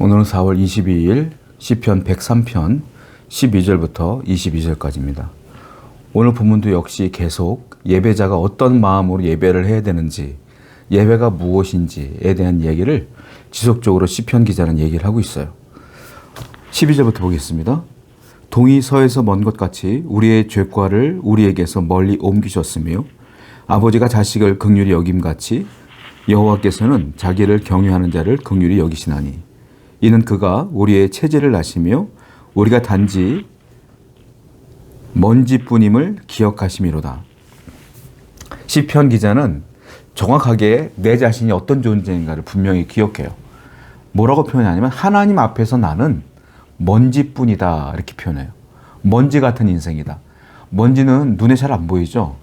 오늘은 4월 22일 시편 103편 12절부터 22절까지입니다. 오늘 본문도 역시 계속 예배자가 어떤 마음으로 예배를 해야 되는지, 예배가 무엇인지에 대한 얘기를 지속적으로 시편 기자는 얘기를 하고 있어요. 12절부터 보겠습니다. 동이 서에서 먼 것 같이 우리의 죄과를 우리에게서 멀리 옮기셨으며 아버지가 자식을 긍휼히 여김같이 여호와께서는 자기를 경외하는 자를 긍휼히 여기시나니 이는 그가 우리의 체질을 아시며 우리가 단지 먼지뿐임을 기억하심이로다. 시편 기자는 정확하게 내 자신이 어떤 존재인가를 분명히 기억해요. 뭐라고 표현하냐면 하나님 앞에서 나는 먼지뿐이다 이렇게 표현해요. 먼지 같은 인생이다. 먼지는 눈에 잘 안 보이죠.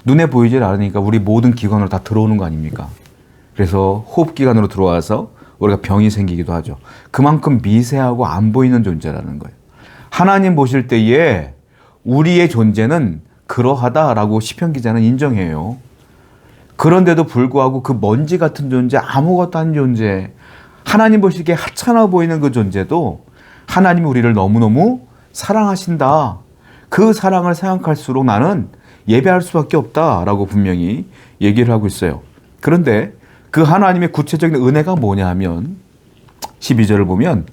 눈에 보이질 않으니까 우리 모든 기관으로 다 들어오는 거 아닙니까? 그래서 호흡기관으로 들어와서 우리가 병이 생기기도 하죠. 그만큼 미세하고 안 보이는 존재라는 거예요. 하나님 보실 때에 우리의 존재는 그러하다라고 시편 기자는 인정해요. 그런데도 불구하고 그 먼지 같은 존재, 아무것도 아닌 존재, 하나님 보시기에 하찮아 보이는 그 존재도 하나님이 우리를 너무너무 사랑하신다. 그 사랑을 생각할수록 나는 예배할 수밖에 없다라고 분명히 얘기를 하고 있어요. 그런데 그 하나님의 구체적인 은혜가 뭐냐 하면 12절을 보면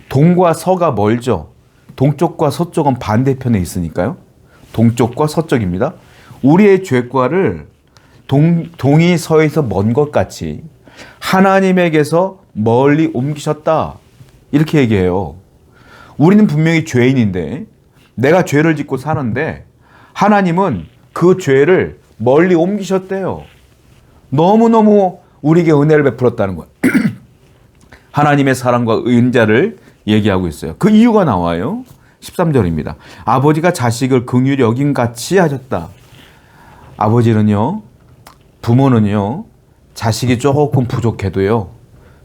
동과 서가 멀죠. 동쪽과 서쪽은 반대편에 있으니까요. 동쪽과 서쪽입니다. 우리의 죄과를 동이 서에서 먼 것 같이 하나님에게서 멀리 옮기셨다. 이렇게 얘기해요. 우리는 분명히 죄인인데 내가 죄를 짓고 사는데 하나님은 그 죄를 멀리 옮기셨대요. 너무너무 우리에게 은혜를 베풀었다는 거예요. 하나님의 사랑과 은자를 얘기하고 있어요. 그 이유가 나와요. 13절입니다. 아버지가 자식을 긍휼히 여김같이 하셨다. 아버지는요, 부모는요, 자식이 조금 부족해도요,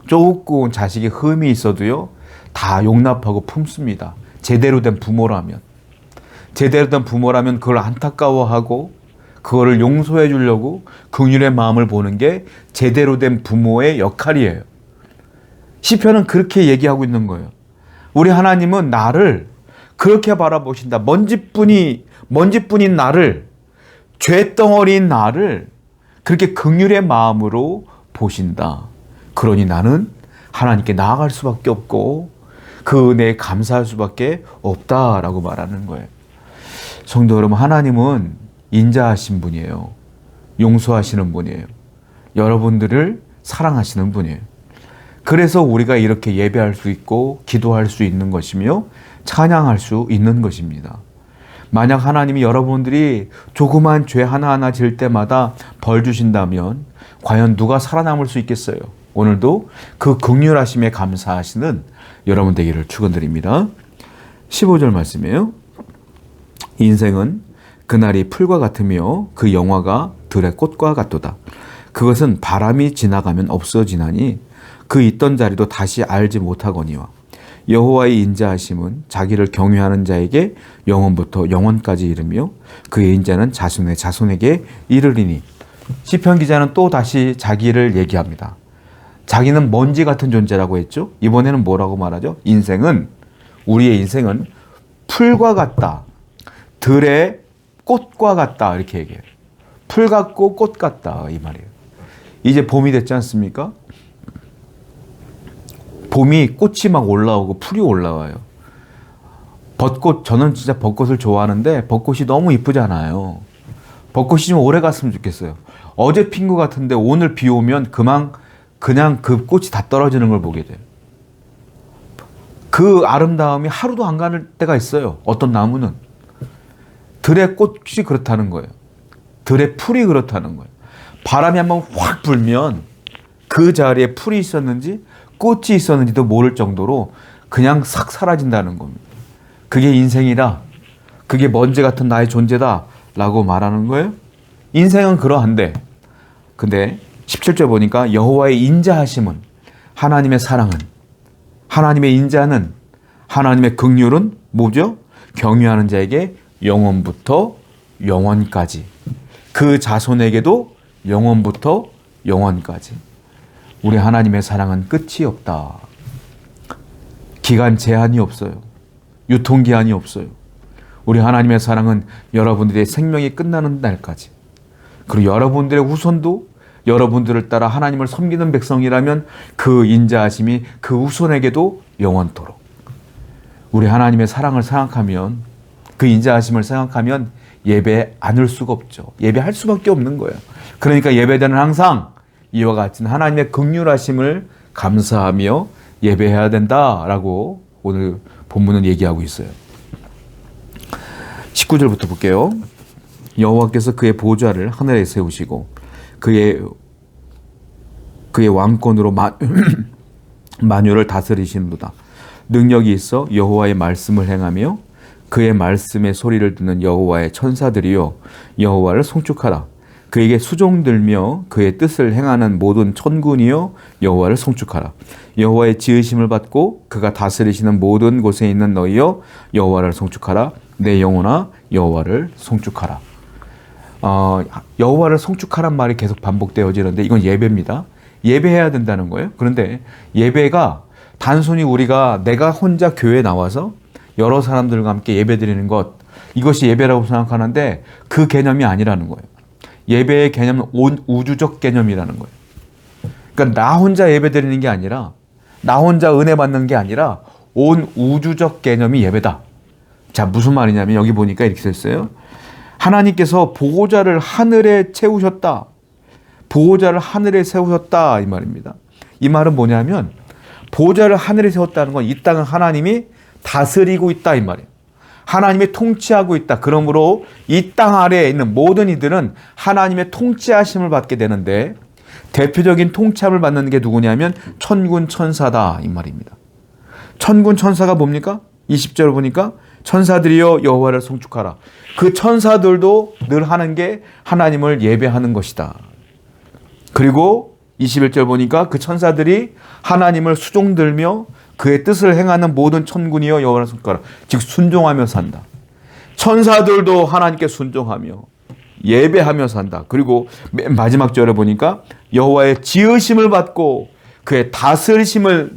조금 자식이 흠이 있어도요, 다 용납하고 품습니다. 제대로 된 부모라면. 제대로 된 부모라면 그걸 안타까워하고 그거를 용서해 주려고 긍휼의 마음을 보는 게 제대로 된 부모의 역할이에요. 시편은 그렇게 얘기하고 있는 거예요. 우리 하나님은 나를 그렇게 바라보신다. 먼지뿐인 나를, 죄덩어리인 나를 그렇게 긍휼의 마음으로 보신다. 그러니 나는 하나님께 나아갈 수밖에 없고 그 은혜에 감사할 수밖에 없다라고 말하는 거예요. 성도 여러분, 하나님은 인자하신 분이에요. 용서하시는 분이에요. 여러분들을 사랑하시는 분이에요. 그래서 우리가 이렇게 예배할 수 있고 기도할 수 있는 것이며 찬양할 수 있는 것입니다. 만약 하나님이 여러분들이 조그만 죄 하나하나 지을 때마다 벌 주신다면 과연 누가 살아남을 수 있겠어요? 오늘도 그 긍휼하심에 감사하시는 여러분 되기를 축원드립니다. 15절 말씀이에요. 인생은 그날이 풀과 같으며 그 영화가 들의 꽃과 같도다. 그것은 바람이 지나가면 없어지나니 그 있던 자리도 다시 알지 못하거니와 여호와의 인자하심은 자기를 경외하는 자에게 영원부터 영원까지 이르며 그의 인자는 자손의 자손에게 이르리니. 시편 기자는 또 다시 자기를 얘기합니다. 자기는 먼지 같은 존재라고 했죠. 이번에는 뭐라고 말하죠? 우리의 인생은 풀과 같다. 들의 꽃과 같다 이렇게 얘기해요. 풀 같고 꽃 같다 이 말이에요. 이제 봄이 됐지 않습니까? 봄이 꽃이 막 올라오고 풀이 올라와요. 벚꽃, 저는 진짜 벚꽃을 좋아하는데 벚꽃이 너무 이쁘잖아요. 벚꽃이 좀 오래 갔으면 좋겠어요. 어제 핀 것 같은데 오늘 비 오면 그냥 그 꽃이 다 떨어지는 걸 보게 돼요. 그 아름다움이 하루도 안 가는 때가 있어요. 어떤 나무는. 들의 꽃이 그렇다는 거예요. 들의 풀이 그렇다는 거예요. 바람이 한번 확 불면 그 자리에 풀이 있었는지 꽃이 있었는지도 모를 정도로 그냥 싹 사라진다는 겁니다. 그게 인생이다. 그게 먼지 같은 나의 존재다 라고 말하는 거예요. 인생은 그러한데 근데 17절 보니까 여호와의 인자하심은, 하나님의 사랑은, 하나님의 인자는, 하나님의 긍휼은 뭐죠? 경외하는 자에게 영원부터 영원까지, 그 자손에게도 영원부터 영원까지. 우리 하나님의 사랑은 끝이 없다. 기간 제한이 없어요. 유통기한이 없어요. 우리 하나님의 사랑은 여러분들의 생명이 끝나는 날까지, 그리고 여러분들의 후손도 여러분들을 따라 하나님을 섬기는 백성이라면 그 인자하심이 그 후손에게도 영원토록. 우리 하나님의 사랑을 생각하면, 그 인자하심을 생각하면 예배 안 할 수가 없죠. 예배할 수밖에 없는 거예요. 그러니까 예배 때는 항상 이와 같은 하나님의 긍휼하심을 감사하며 예배해야 된다라고 오늘 본문은 얘기하고 있어요. 19절부터 볼게요. 여호와께서 그의 보좌를 하늘에 세우시고 그의 왕권으로 만유를 다스리시는도다. 능력이 있어 여호와의 말씀을 행하며 그의 말씀의 소리를 듣는 여호와의 천사들이여 여호와를 송축하라. 그에게 수종들며 그의 뜻을 행하는 모든 천군이여 여호와를 송축하라. 여호와의 지으심을 받고 그가 다스리시는 모든 곳에 있는 너희여 여호와를 송축하라. 내 영혼아 여호와를 송축하라. 여호와를 송축하란 말이 계속 반복되어지는데 이건 예배입니다. 예배해야 된다는 거예요. 그런데 예배가 단순히 우리가 내가 혼자 교회에 나와서 여러 사람들과 함께 예배드리는 것, 이것이 예배라고 생각하는데 그 개념이 아니라는 거예요. 예배의 개념은 온 우주적 개념이라는 거예요. 그러니까 나 혼자 예배드리는 게 아니라, 나 혼자 은혜 받는 게 아니라 온 우주적 개념이 예배다. 자, 무슨 말이냐면 여기 보니까 이렇게 썼어요. 하나님께서 보호자를 하늘에 채우셨다. 보호자를 하늘에 세우셨다 이 말입니다. 이 말은 뭐냐면 보호자를 하늘에 세웠다는 건 이 땅은 하나님이 다스리고 있다 이 말이에요. 하나님이 통치하고 있다. 그러므로 이 땅 아래에 있는 모든 이들은 하나님의 통치하심을 받게 되는데 대표적인 통치함을 받는 게 누구냐면 천군 천사다 이 말입니다. 천군 천사가 뭡니까? 20절 보니까 천사들이여 여호와를 송축하라. 그 천사들도 늘 하는 게 하나님을 예배하는 것이다. 그리고 21절 보니까 그 천사들이 하나님을 수종들며 그의 뜻을 행하는 모든 천군이여 여호와를 송축하라. 즉 순종하며 산다. 천사들도 하나님께 순종하며 예배하며 산다. 그리고 맨 마지막 절에 보니까 여호와의 지으심을 받고 그의 다스리심을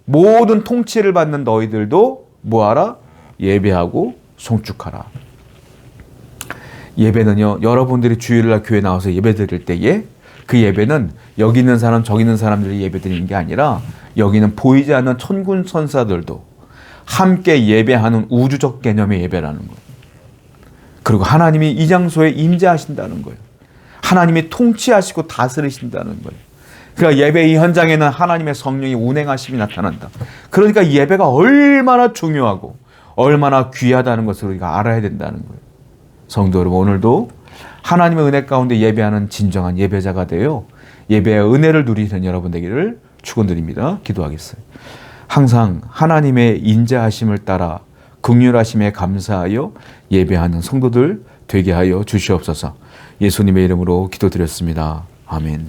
모든 통치를 받는 너희들도 뭐하라? 예배하고 송축하라. 예배는요, 여러분들이 주일날 교회 나와서 예배 드릴 때에 그 예배는 여기 있는 사람 저기 있는 사람들이 예배 드리는 게 아니라 여기는 보이지 않는 천군 천사들도 함께 예배하는 우주적 개념의 예배라는 거예요. 그리고 하나님이 이 장소에 임재하신다는 거예요. 하나님이 통치하시고 다스리신다는 거예요. 그러니까 예배 이 현장에는 하나님의 성령이 운행하심이 나타난다. 그러니까 이 예배가 얼마나 중요하고 얼마나 귀하다는 것을 우리가 알아야 된다는 거예요. 성도 여러분, 오늘도 하나님의 은혜 가운데 예배하는 진정한 예배자가 되어 예배의 은혜를 누리는 여러분 되기를 축원드립니다. 기도하겠어요. 항상 하나님의 인자하심을 따라 긍휼하심에 감사하여 예배하는 성도들 되게 하여 주시옵소서. 예수님의 이름으로 기도드렸습니다. 아멘.